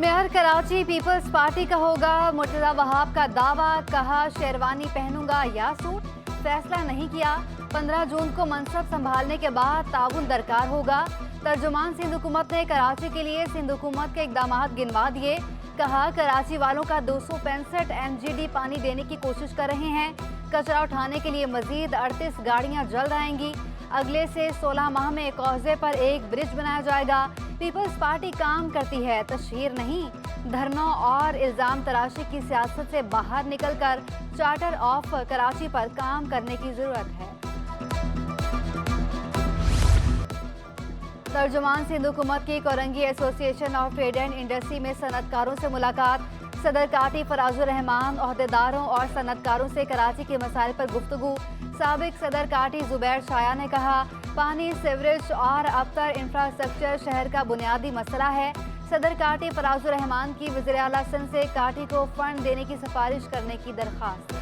Mayor Karachi peoples party का होगा। मुर्तजा वहाब का दावा, कहा शेरवानी पहनूंगा या सूट, फैसला नहीं किया। 15 जून को मनसब संभालने के बाद ताउन दरकार होगा। तर्जुमान सिंध हुकूमत ने कराची के लिए सिंध हुकूमत के इकदामात गिनवा दिए। कहा कराची वालों का 265 MGD पानी देने की कोशिश कर रहे हैं। कचरा उठाने के लिए मजीद 38 गाड़ियां जल्द आएंगी। अगले से 16 माह में कौजे पर एक ब्रिज बनाया जाएगा। पीपल्स पार्टी काम करती है, तशहीर नहीं। धरनों और इल्जाम तराशी की सियासत से बाहर निकलकर चार्टर ऑफ कराची पर काम करने की जरूरत है। तर्जुमान सिंध हुकूमत की Korangi association of trade and industry में सनतकारों से मुलाकात। सदर काटी फराजुर रहमान ओहदेदारों और सनतकारों से कराची के मसाइल पर गुफ्तगू। साबिक सदर काटी जुबैर शाया ने कहा, पानी, सीवरेज और अबतर इंफ्रास्ट्रक्चर शहर का बुनियादी मसला है। सदर काटी फराजुर रहमान की वज़ीर आला सिंध से काटी को फंड देने की सिफारिश करने की दरख्वास्त।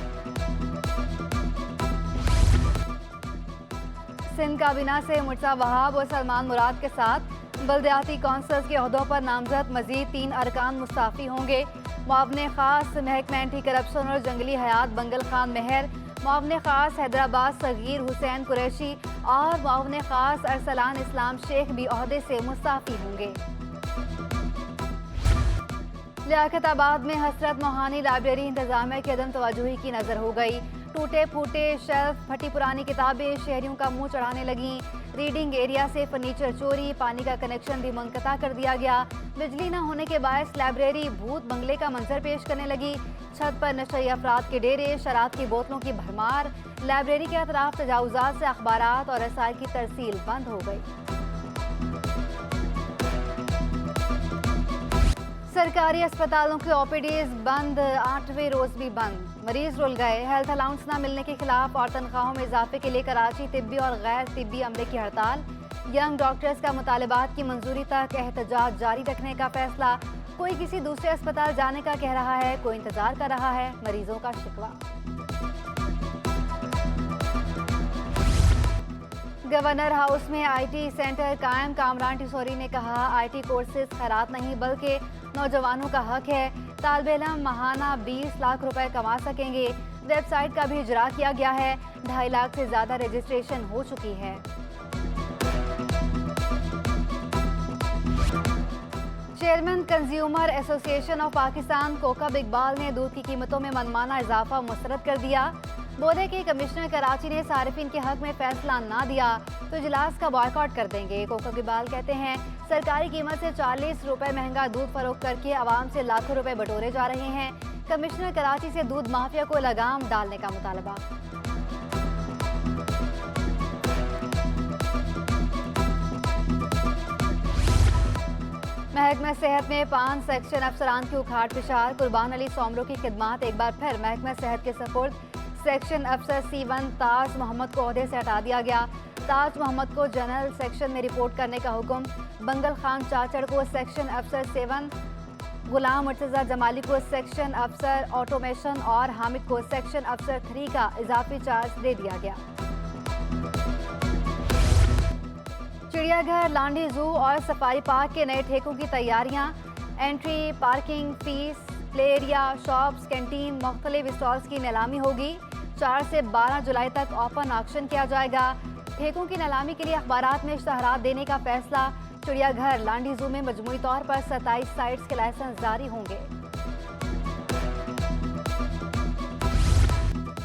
सिंध काबीना से मुर्तजा वहाब और सलमान मुराद के साथ बल्दियाती कौंसल्स के ओहदों पर नामजद मजीद 3 अरकान मुस्ताफी होंगे। मुआवने खास महकमा एंटी करप्शन और जंगली हयात बंगल खान मेहर, मुआवने खास हैदराबाद सगीर हुसैन कुरैशी और मुआवने खास अरसलान इस्लाम शेख भी ओहदे से मुस्ताफी होंगे। लियाकताबाद में हसरत मोहानी लाइब्रेरी इंतजामिया की अदम तवज्जुही की नजर हो गई। टूटे फूटे शेल्फ, फटी पुरानी किताबें शहरियों का मुंह चढ़ाने लगीं। रीडिंग एरिया से फर्नीचर चोरी, पानी का कनेक्शन भी मुनक़ता कर दिया गया। बिजली न होने के बायस लाइब्रेरी भूत बंगले का मंजर पेश करने लगी। छत पर नशई अफराद के डेरे, शराब की बोतलों की भरमार। लाइब्रेरी के अतराफ तजावुज़ात से अखबारात और रसायल की तरसील बंद हो गई। सरकारी अस्पतालों के OPDs बंद, 8वें रोज भी बंद। मरीज रुल गए। हेल्थ अलाउंस न मिलने के खिलाफ और तनख्वाहों में इजाफे के लिए कराची तिब्बी और गैर तिब्बी अमले की हड़ताल। यंग डॉक्टर्स का मुतालिबात की मंजूरी तक एहतजाज जारी रखने का फैसला। कोई किसी दूसरे अस्पताल जाने का कह रहा है, कोई इंतजार कर रहा है, मरीजों का शिकवा। गवर्नर हाउस में IT सेंटर कायम। कामरान टिसोरी ने कहा, IT कोर्सेज खैरात नहीं बल्कि नौजवानों का हक है। तालिबे इल्म माहाना 20 लाख रुपए कमा सकेंगे। वेबसाइट का भी इजरा किया गया है। 2.5 लाख से ज्यादा रजिस्ट्रेशन हो चुकी है। Chairman consumer association of Pakistan Kokab Iqbal ने दूध की कीमतों में मनमाना इजाफा मुस्तरद कर दिया। बोले कि कमिश्नर कराची ने सारिफिन के हक में फैसला ना दिया तो इजलास का बॉयकॉट कर देंगे। कोकब इकबाल कहते हैं, सरकारी कीमत से 40 रुपए महंगा दूध फरोख्त करके आवाम से लाखों रुपए बटोरे जा रहे हैं। कमिश्नर कराची से दूध माफिया को लगाम डालने का मुतालबा। महकमा सेहत में 5 सेक्शन अफसरान की उखाड़ पिशार। कुर्बान अली सोमरो की खिदमात एक बार फिर महकमा सेहत के सपुर्द। सेक्शन अफसर C1 ताज मोहम्मद को ओहदे से हटा दिया गया। ताज मोहम्मद को जनरल सेक्शन में रिपोर्ट करने का हुक्म। बंगल खान चाचड़ को सेक्शन अफसर 7, गुलाम मुर्तजा जमाली को सेक्शन अफसर ऑटोमेशन और हामिद को सेक्शन अफसर 3 का इजाफी चार्ज दे दिया गया। चिड़ियाघर, लांडी जू और सफारी पार्क के नए ठेकों की तैयारियां। Entry, parking, fees, play area, shops, canteen, मुख्तलिफ स्टॉल्स की नीलामी होगी। 4 से 12 जुलाई तक ओपन ऑक्शन किया जाएगा। ठेकों की नीलामी के लिए अखबारात में इश्तहारात देने का फैसला। चिड़ियाघर, लांडी जू में मजमूई तौर पर 27 साइट्स के लाइसेंस जारी होंगे।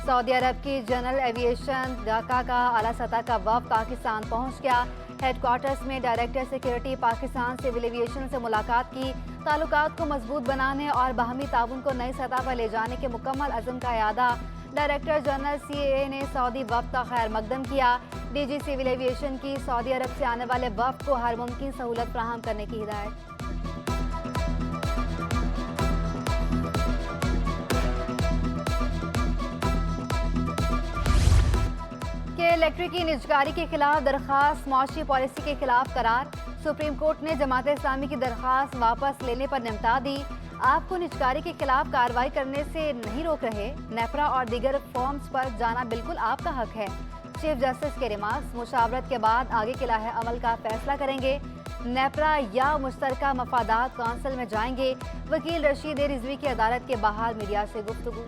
सऊदी अरब की जनरल एविएशन ढाका का आला सतह का वफ़द पाकिस्तान पहुंच गया। हेडक्वार्टर्स में director security Pakistan civil aviation से मुलाकात की। ताल्लुकात को मजबूत बनाने और बाहमी ताउन को नई सतह पर ले जाने के मुकम्मल अज़्म का यादा। डायरेक्टर जनरल CAA ने सऊदी वफ़द का खैर मकदम किया। DG सिविल एविएशन की सऊदी अरब से आने वाले वफ़द को हर मुमकिन सहूलत फराहम करने की हिदायत। के इलेक्ट्रिक की निजकारी के खिलाफ दरखास्त, मुआशी पॉलिसी के खिलाफ करार। सुप्रीम कोर्ट ने जमात इस्लामी की दरखास्त वापस लेने पर निमटा दी। आपको निजकारी के खिलाफ कार्रवाई करने से नहीं रोक रहे। नेपरा और दीगर फॉर्म्स पर जाना बिल्कुल आपका हक है। चीफ जस्टिस के रिमार्क्स, मुशावरत के बाद आगे के लाहे अमल का फैसला करेंगे। नेपरा या मुश्तरका मफादात काउंसिल में जाएंगे। वकील रशीद रिजवी की अदालत के बाहर मीडिया से गुफ्तगू।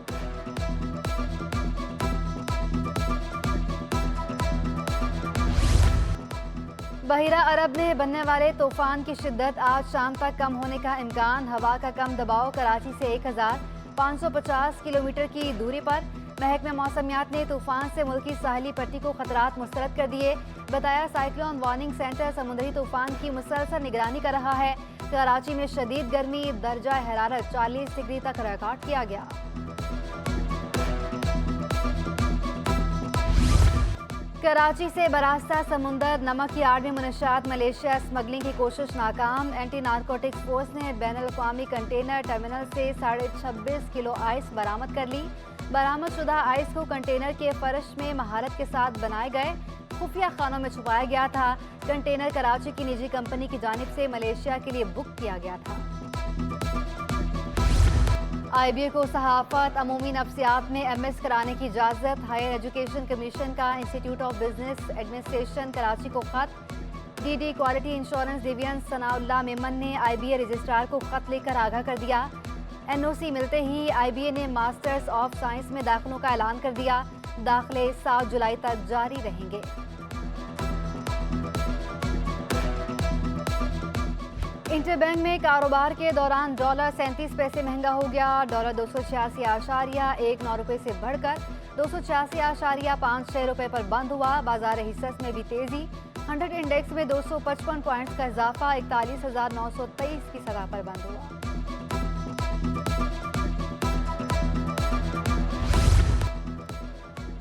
बहिरा अरब में बनने वाले तूफान की शिद्दत आज शाम तक कम होने का इम्कान। हवा का कम दबाव कराची से 1550 किलोमीटर की दूरी पर। महकमे मौसमियात ने तूफान से मुल्की साहली पट्टी को खतरात मुस्तरद कर दिए। बताया साइक्लोन वार्निंग सेंटर समुद्री तूफान की मुसलसल निगरानी कर रहा है। कराची में शदीद गर्मी, दर्जा हरारत 40 डिग्री तक रिकॉर्ड किया गया। कराची से बरास्ता समुंदर नमक की आड़ में मुनशात मलेशिया स्मगलिंग की कोशिश नाकाम। एंटी नारकोटिक्स फोर्स ने बैनुल-अक़वामी कंटेनर टर्मिनल से 26.5 किलो आइस बरामद कर ली। बरामद शुदा आइस को कंटेनर के फर्श में महारत के साथ बनाए गए खुफिया खानों में छुपाया गया था। कंटेनर कराची की निजी कंपनी की जानिब से मलेशिया के लिए बुक किया गया था। IBA को सहाफत अमूमी नफ्सियात में MS कराने की इजाज़त। हायर एजुकेशन कमीशन का institute of business administration Karachi को खत। DD quality insurance division Sanaullah Memon ने IBA रजिस्ट्रार को खत लेकर आगाह कर दिया। NOC मिलते ही IBA ने मास्टर्स ऑफ साइंस में दाखिलों का ऐलान कर दिया। दाखिले 7 जुलाई तक जारी रहेंगे। इंटरबैंक में कारोबार के दौरान डॉलर 37 पैसे महंगा हो गया। डॉलर 286.19 रुपये से बढ़कर 286.56 रुपये पर बंद हुआ। बाजार हिस्सस में भी तेजी। 100 इंडेक्स में 255 पॉइंट्स का इजाफा 41,923 की सतह पर बंद हुआ।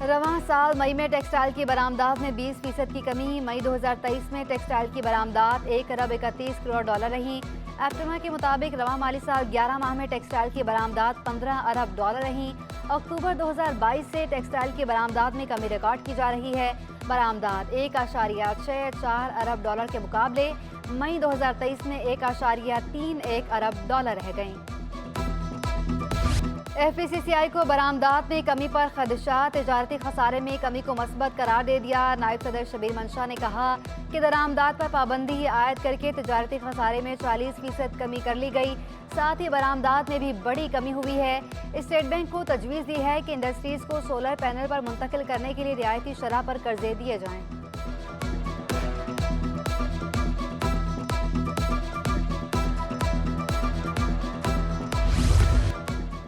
रवां साल मई में टेक्सटाइल की बरामदात में 20% की कमी। मई 2023 में टेक्सटाइल की बरामदात 1 अरब 31 करोड़ डॉलर रही। एप्टमा के मुताबिक रवां माली साल 11 माह में टेक्सटाइल की बरामदात 15 अरब डॉलर रही। अक्टूबर 2022 से टेक्सटाइल की बरामदात में कमी रिकॉर्ड की जा रही है। बरामदात 1.64 अरब डॉलर के मुकाबले मई 2023 में 1.31 अरब डॉलर रह गई। FPCCI को बरामदात में कमी पर खदशा। तिजारती खसारे में कमी को मस्बत करार दे दिया। नायब सदर शबीर मंशा ने कहा कि दरामदात पर पाबंदी आयद करके तिजारती खसारे में 40% कमी कर ली गई। साथ ही बरामदात में भी बड़ी कमी हुई है। स्टेट बैंक को तजवीज़ दी है कि इंडस्ट्रीज़ को सोलर पैनल पर मुंतकिल करने के लिए रियायती शरह पर कर्जे दिए जाएँ।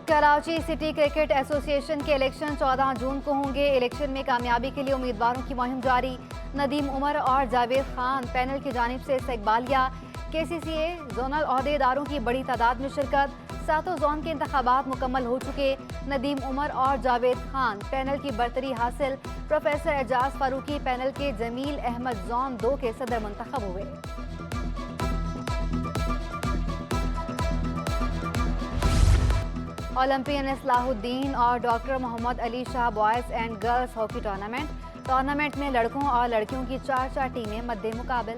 कराची सिटी क्रिकेट एसोसिएशन के इलेक्शन 14 जून को होंगे। इलेक्शन में कामयाबी के लिए उम्मीदवारों की मुहिम जारी। नदीम उमर और जावेद खान पैनल की जानिब से इस्तकबालिया। KCCA जोनल ओहदेदारों की बड़ी तादाद में शिरकत। 7 जोन के इंतखाबात मुकम्मल हो चुके। नदीम उमर और जावेद खान पैनल की बरतरी हासिल। प्रोफेसर एजाज फारूकी पैनल के जमील अहमद जोन 2 के सदर मुंतखब हुए। ओलंपियन इस्लाहुद्दीन और doctor Mohammad Ali Shah boys and girls hockey tournament में लड़कों और लड़कियों की 4 टीमें मद्दे मुकाबिल।